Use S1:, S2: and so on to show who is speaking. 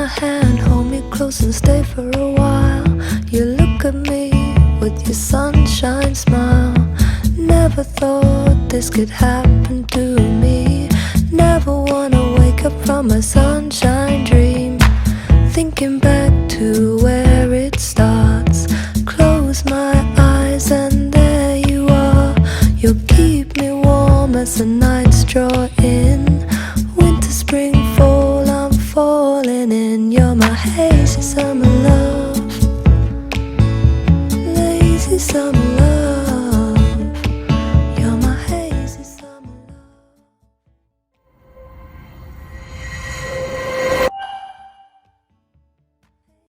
S1: my hand, hold me close and stay for a while. You look at me with your sunshine smile. Never thought this could happen to me. Never wanna wake up from my sunshine dream. Thinking back to where it starts. Close my eyes and there you are. You'll keep me warm as the nights draw in. Winter, spring, fall, I'm falling in. You're my hazy summer love, lazy summer